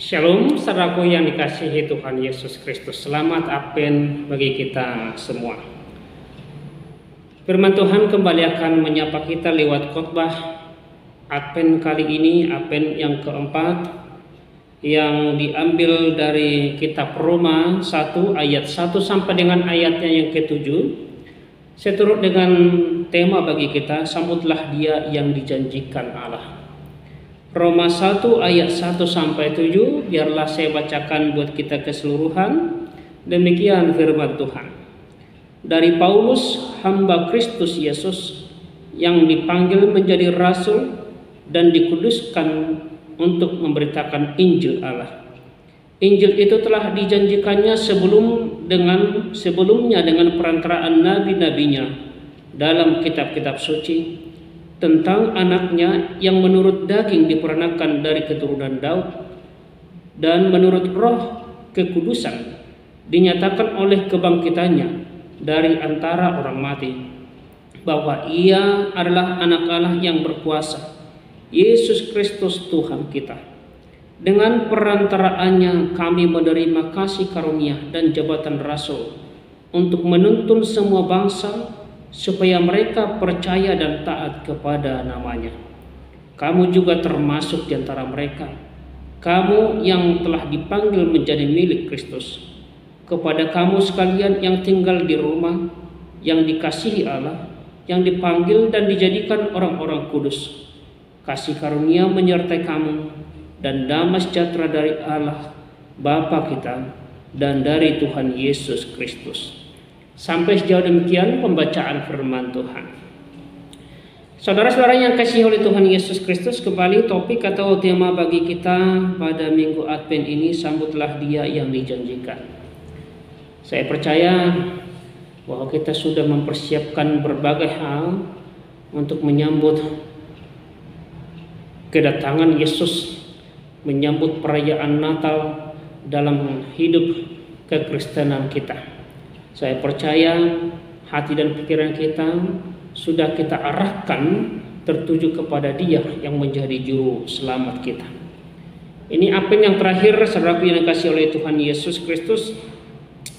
Shalom, saudaraku yang dikasihi Tuhan Yesus Kristus. Selamat Advent bagi kita semua. Firman Tuhan kembali akan menyapa kita lewat khotbah Advent kali ini, Advent yang keempat, yang diambil dari kitab Roma 1 ayat 1 sampai dengan ayatnya yang ke-7. Seturut dengan tema bagi kita, sambutlah Dia yang dijanjikan Allah. Roma 1 ayat 1 sampai 7, biarlah saya bacakan buat kita keseluruhan. Demikian firman Tuhan. Dari Paulus, hamba Kristus Yesus, yang dipanggil menjadi rasul dan dikuduskan untuk memberitakan Injil Allah. Injil itu telah dijanjikannya sebelumnya dengan perantaraan nabi-nabinya dalam kitab-kitab suci, tentang anaknya yang menurut daging diperanakan dari keturunan Daud dan menurut roh kekudusan dinyatakan oleh kebangkitannya dari antara orang mati, bahwa ia adalah anak Allah yang berkuasa, Yesus Kristus Tuhan kita. Dengan perantaraannya kami menerima kasih karunia dan jabatan rasul untuk menuntun semua bangsa supaya mereka percaya dan taat kepada namanya. Kamu juga termasuk di antara mereka, kamu yang telah dipanggil menjadi milik Kristus. Kepada kamu sekalian yang tinggal di rumah, yang dikasihi Allah, yang dipanggil dan dijadikan orang-orang kudus, kasih karunia menyertai kamu, dan damai sejahtera dari Allah Bapa kita dan dari Tuhan Yesus Kristus. Sampai sejauh demikian pembacaan firman Tuhan. Saudara-saudara yang kasih oleh Tuhan Yesus Kristus, kembali topik atau tema bagi kita pada minggu Advent ini, sambutlah Dia yang dijanjikan. Saya percaya bahwa kita sudah mempersiapkan berbagai hal untuk menyambut kedatangan Yesus, menyambut perayaan Natal dalam hidup kekristenan kita. Saya percaya hati dan pikiran kita sudah kita arahkan tertuju kepada Dia yang menjadi juru selamat kita. Ini Advent yang terakhir, saudaraku yang dikasihi oleh Tuhan Yesus Kristus,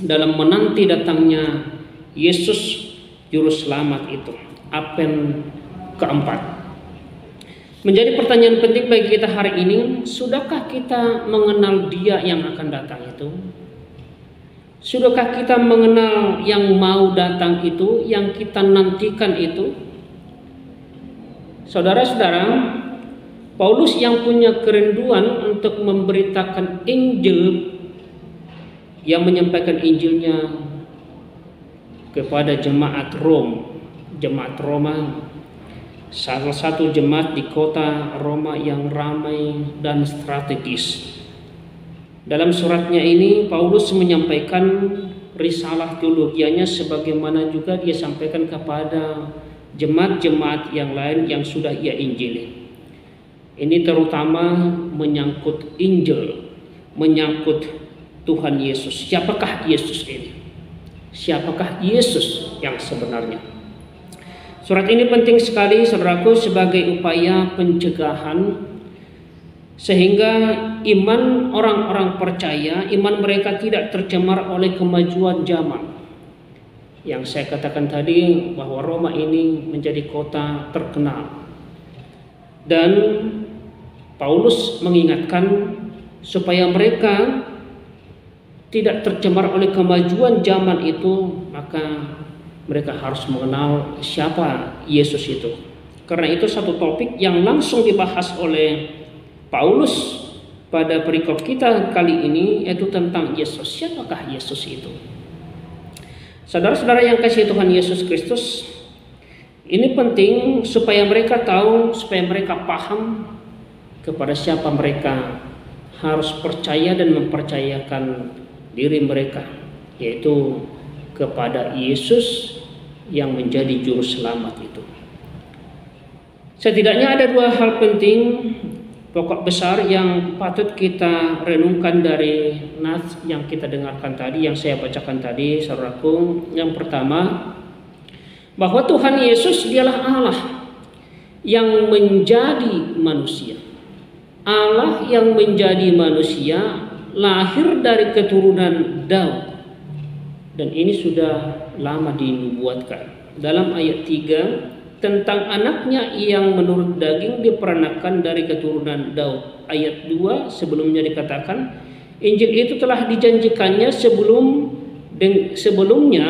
dalam menanti datangnya Yesus juru selamat itu. Advent keempat. Menjadi pertanyaan penting bagi kita hari ini, sudahkah kita mengenal Dia yang akan datang itu? Sudahkah kita mengenal yang mau datang itu, yang kita nantikan itu? Saudara-saudara, Paulus yang punya kerinduan untuk memberitakan Injil, yang menyampaikan Injilnya kepada jemaat Roma, salah satu jemaat di kota Roma yang ramai dan strategis. Dalam suratnya ini Paulus menyampaikan risalah teologianya sebagaimana juga dia sampaikan kepada jemaat-jemaat yang lain yang sudah ia injili. Ini terutama menyangkut Injil, menyangkut Tuhan Yesus. Siapakah Yesus ini? Siapakah Yesus yang sebenarnya? Surat ini penting sekali, saudaraku, sebagai upaya pencegahan sehingga iman orang-orang percaya, iman mereka tidak tercemar oleh kemajuan zaman. Yang saya katakan tadi bahwa Roma ini menjadi kota terkenal. Dan Paulus mengingatkan supaya mereka tidak tercemar oleh kemajuan zaman itu, maka mereka harus mengenal siapa Yesus itu. Karena itu satu topik yang langsung dibahas oleh Paulus pada perikop kita kali ini, yaitu tentang Yesus. Siapakah Yesus itu? Saudara-saudara yang kasih Tuhan Yesus Kristus, ini penting supaya mereka tahu, supaya mereka paham kepada siapa mereka harus percaya dan mempercayakan diri mereka, yaitu kepada Yesus yang menjadi juru selamat itu. Setidaknya ada dua hal penting, pokok besar yang patut kita renungkan dari nas yang kita dengarkan tadi, yang saya bacakan tadi, saudaraku. Yang pertama, bahwa Tuhan Yesus dialah Allah yang menjadi manusia. Allah yang menjadi manusia lahir dari keturunan Daud. Dan ini sudah lama dinubuatkan. Dalam ayat 3 tentang anaknya yang menurut daging diperanakan dari keturunan Daud. Ayat 2 sebelumnya dikatakan Injil itu telah dijanjikannya sebelumnya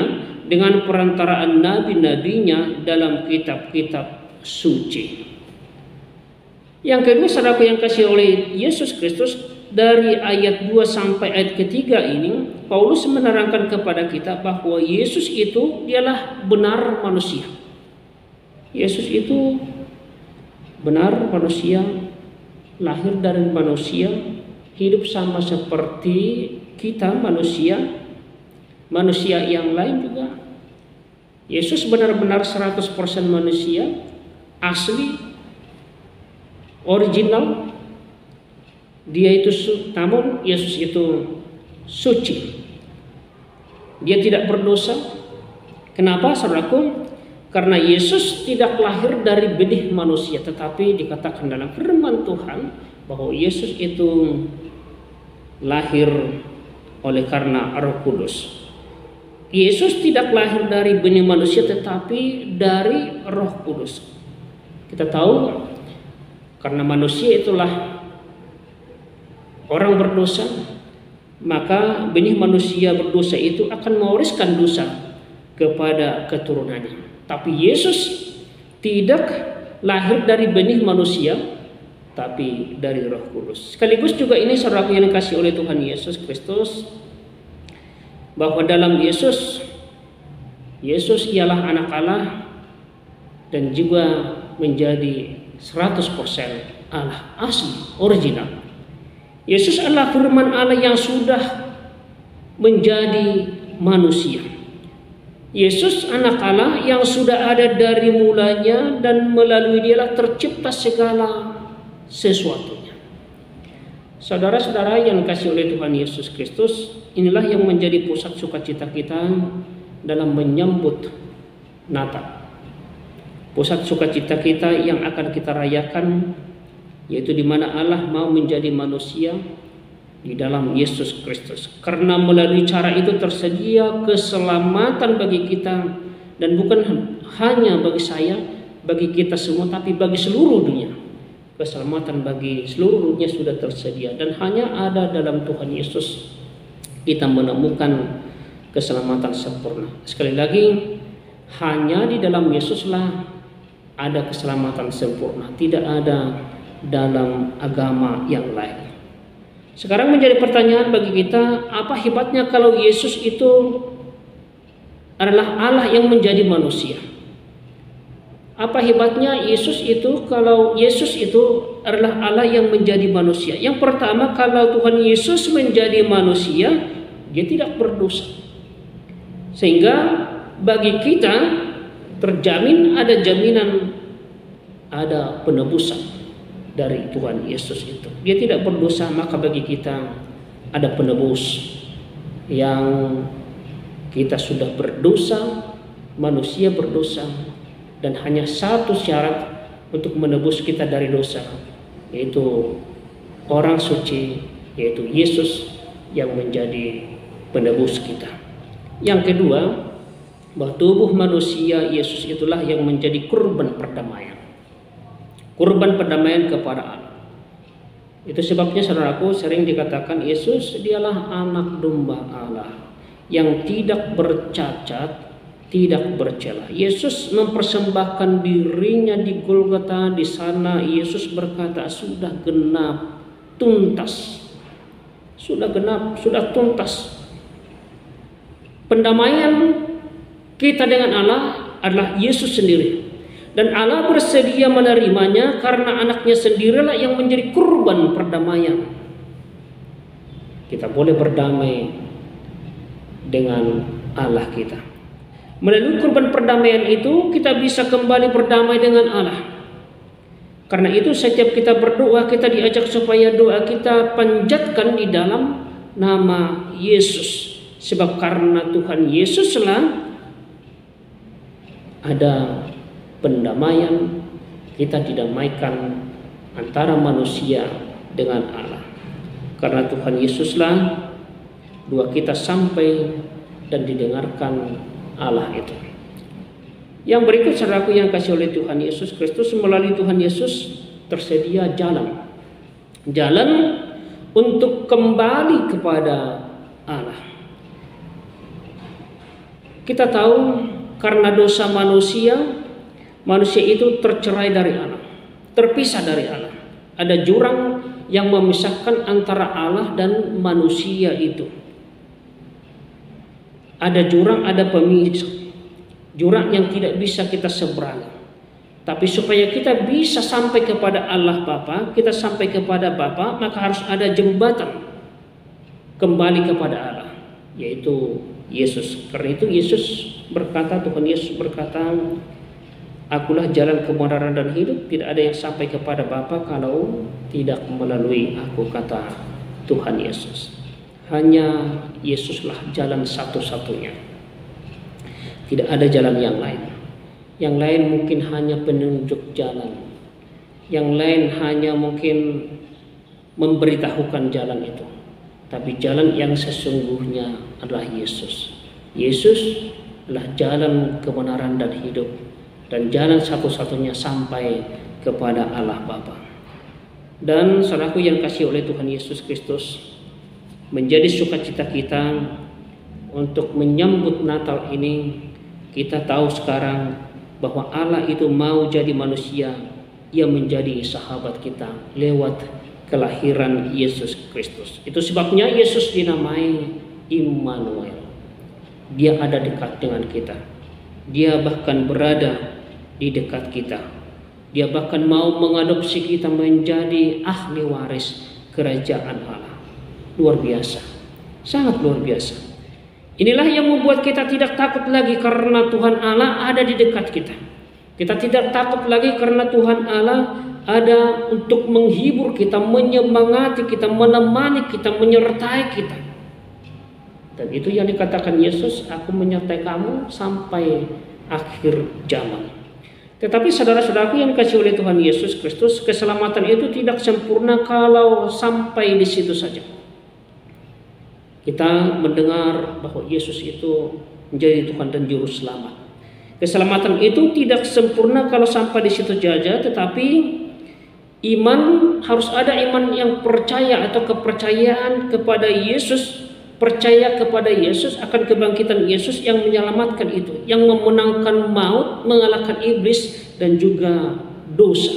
dengan perantaraan nabi-nabinya dalam kitab-kitab suci. Yang kedua, saudaraku yang kasih oleh Yesus Kristus, dari ayat 2 sampai ayat ketiga ini Paulus menerangkan kepada kita bahwa Yesus itu dialah benar manusia. Yesus itu benar manusia, lahir dari manusia, hidup sama seperti kita manusia yang lain juga. Yesus benar-benar 100% manusia, asli, original. Dia itu, namun Yesus itu suci. Dia tidak berdosa. Kenapa, saudaraku? Karena Yesus tidak lahir dari benih manusia, tetapi dikatakan dalam firman Tuhan bahwa Yesus itu lahir oleh karena Roh Kudus. Yesus tidak lahir dari benih manusia, tetapi dari Roh Kudus. Kita tahu karena manusia itulah orang berdosa, maka benih manusia berdosa itu akan mewariskan dosa kepada keturunannya. Tapi Yesus tidak lahir dari benih manusia, tapi dari Roh Kudus. Sekaligus juga ini saudara yang dikasih oleh Tuhan Yesus Kristus, bahwa dalam Yesus ialah anak Allah dan juga menjadi 100% Allah, asli, original. Yesus adalah firman Allah yang sudah menjadi manusia. Yesus anak Allah yang sudah ada dari mulanya dan melalui dialah tercipta segala sesuatunya. Saudara-saudara yang dikasihi oleh Tuhan Yesus Kristus, inilah yang menjadi pusat sukacita kita dalam menyambut Natal. Pusat sukacita kita yang akan kita rayakan, yaitu di mana Allah mau menjadi manusia di dalam Yesus Kristus. Karena melalui cara itu tersedia keselamatan bagi kita, dan bukan hanya bagi saya, bagi kita semua, tapi bagi seluruh dunia. Keselamatan bagi seluruh dunia sudah tersedia, dan hanya ada dalam Tuhan Yesus kita menemukan keselamatan sempurna. Sekali lagi, hanya di dalam Yesuslah ada keselamatan sempurna, tidak ada dalam agama yang lain. Sekarang menjadi pertanyaan bagi kita, apa hebatnya kalau Yesus itu adalah Allah yang menjadi manusia? Apa hebatnya Yesus itu kalau Yesus itu adalah Allah yang menjadi manusia? Yang pertama, kalau Tuhan Yesus menjadi manusia, dia tidak berdosa. Sehingga bagi kita terjamin ada jaminan, ada penebusan dari Tuhan Yesus itu. Dia tidak berdosa, maka bagi kita ada penebus. Yang kita sudah berdosa, manusia berdosa, dan hanya satu syarat untuk menebus kita dari dosa, yaitu orang suci, yaitu Yesus yang menjadi penebus kita. Yang kedua, bahwa tubuh manusia Yesus itulah yang menjadi kurban perdamaian. Kurban perdamaian kepada Allah. Itu sebabnya saudaraku sering dikatakan Yesus dialah anak domba Allah yang tidak bercacat, tidak bercela. Yesus mempersembahkan dirinya di Golgota. Di sana Yesus berkata, sudah genap, tuntas. Sudah genap, sudah tuntas. Pendamaian kita dengan Allah adalah Yesus sendiri. Dan Allah bersedia menerimanya karena anaknya sendirilah yang menjadi kurban perdamaian. Kita boleh berdamai dengan Allah kita. Melalui kurban perdamaian itu kita bisa kembali berdamai dengan Allah. Karena itu setiap kita berdoa, kita diajak supaya doa kita panjatkan di dalam nama Yesus. Sebab karena Tuhan Yesuslah ada pendamaian, kita didamaikan antara manusia dengan Allah. Karena Tuhan Yesuslah doa kita sampai dan didengarkan Allah itu. Yang berikut saudaraku yang kasih oleh Tuhan Yesus Kristus, melalui Tuhan Yesus tersedia jalan untuk kembali kepada Allah. Kita tahu karena dosa manusia itu tercerai dari Allah, terpisah dari Allah. Ada jurang yang memisahkan antara Allah dan manusia itu. Ada jurang, ada pemisah. Jurang yang tidak bisa kita seberangi. Tapi supaya kita bisa sampai kepada Allah Bapa, kita sampai kepada Bapa, maka harus ada jembatan kembali kepada Allah, yaitu Yesus. Karena itu Tuhan Yesus berkata, Akulah jalan kebenaran dan hidup, tidak ada yang sampai kepada Bapa kalau tidak melalui Aku, kata Tuhan Yesus. Hanya Yesuslah jalan satu-satunya. Tidak ada jalan yang lain. Yang lain mungkin hanya penunjuk jalan. Yang lain hanya mungkin memberitahukan jalan itu. Tapi jalan yang sesungguhnya adalah Yesus. Yesus adalah jalan kebenaran dan hidup. Dan jalan satu-satunya sampai kepada Allah Bapa. Dan saudaraku yang kasih oleh Tuhan Yesus Kristus, menjadi sukacita kita untuk menyambut Natal ini. Kita tahu sekarang bahwa Allah itu mau jadi manusia, Ia menjadi sahabat kita lewat kelahiran Yesus Kristus. Itu sebabnya Yesus dinamai Immanuel. Dia ada dekat dengan kita. Dia bahkan berada di dekat kita. Dia bahkan mau mengadopsi kita menjadi ahli waris kerajaan Allah. Luar biasa, sangat luar biasa. Inilah yang membuat kita tidak takut lagi karena Tuhan Allah ada di dekat kita. Kita tidak takut lagi karena Tuhan Allah ada untuk menghibur kita, menyemangati kita, menemani kita, menyertai kita. Dan itu yang dikatakan Yesus, Aku menyertai kamu sampai akhir zaman. Tetapi saudara-saudaraku yang dikasihi oleh Tuhan Yesus Kristus, keselamatan itu tidak sempurna kalau sampai di situ saja. Kita mendengar bahwa Yesus itu menjadi Tuhan dan Juru Selamat. Keselamatan itu tidak sempurna kalau sampai di situ saja, tetapi iman harus ada iman yang percaya atau kepercayaan kepada Yesus, percaya kepada Yesus akan kebangkitan Yesus yang menyelamatkan itu, yang memenangkan maut, mengalahkan iblis dan juga dosa.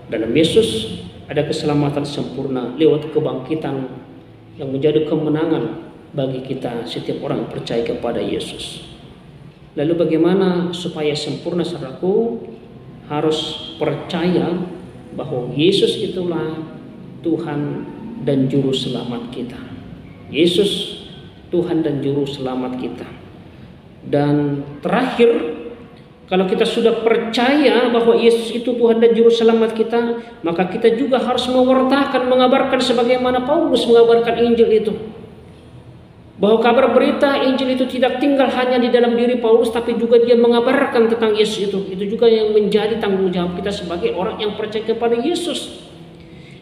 Dalam Yesus ada keselamatan sempurna lewat kebangkitan yang menjadi kemenangan bagi kita setiap orang yang percaya kepada Yesus. Lalu bagaimana supaya sempurna saudaraku? Harus percaya bahwa Yesus itulah Tuhan dan Juru Selamat kita. Yesus Tuhan dan Juru Selamat kita. Dan terakhir, kalau kita sudah percaya bahwa Yesus itu Tuhan dan Juru Selamat kita, maka kita juga harus mewartakan, mengabarkan sebagaimana Paulus mengabarkan Injil itu. Bahwa kabar berita Injil itu tidak tinggal hanya di dalam diri Paulus, tapi juga dia mengabarkan tentang Yesus itu. Itu juga yang menjadi tanggung jawab kita sebagai orang yang percaya kepada Yesus.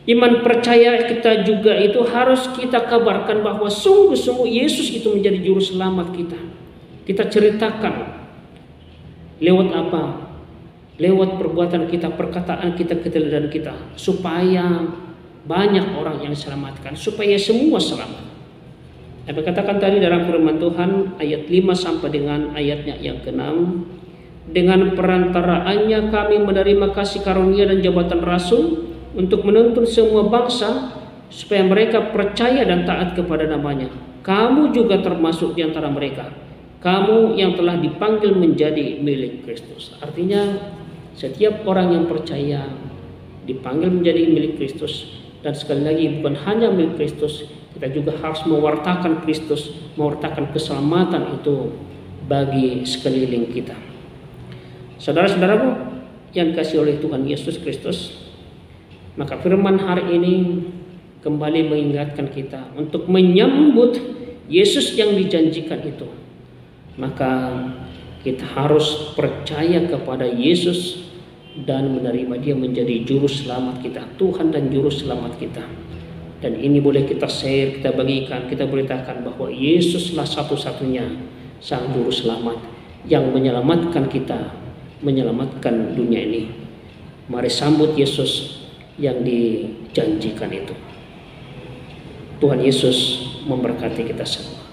Iman percaya kita juga itu harus kita kabarkan bahwa sungguh-sungguh Yesus itu menjadi Juru Selamat kita. Kita ceritakan. Lewat apa? Lewat perbuatan kita, perkataan kita, keteladanan kita, supaya banyak orang yang diselamatkan, supaya semua selamat. Saya katakan tadi dalam firman Tuhan ayat 5 sampai dengan ayatnya yang ke-6, dengan perantaraannya kami menerima kasih karunia dan jabatan rasul untuk menuntun semua bangsa supaya mereka percaya dan taat kepada namanya. Kamu juga termasuk di antara mereka. Kamu yang telah dipanggil menjadi milik Kristus. Artinya setiap orang yang percaya dipanggil menjadi milik Kristus. Dan sekali lagi bukan hanya milik Kristus, kita juga harus mewartakan Kristus, mewartakan keselamatan itu bagi sekeliling kita. Saudara-saudaraku yang dikasihi oleh Tuhan Yesus Kristus, maka firman hari ini kembali mengingatkan kita untuk menyambut Yesus yang dijanjikan itu. Maka kita harus percaya kepada Yesus dan menerima Dia menjadi juru selamat kita, Tuhan dan juru selamat kita. Dan ini boleh kita share, kita bagikan, kita beritakan bahwa Yesuslah satu-satunya sang juru selamat yang menyelamatkan kita, menyelamatkan dunia ini. Mari sambut Yesus yang dijanjikan itu. Tuhan Yesus memberkati kita semua.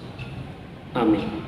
Amin.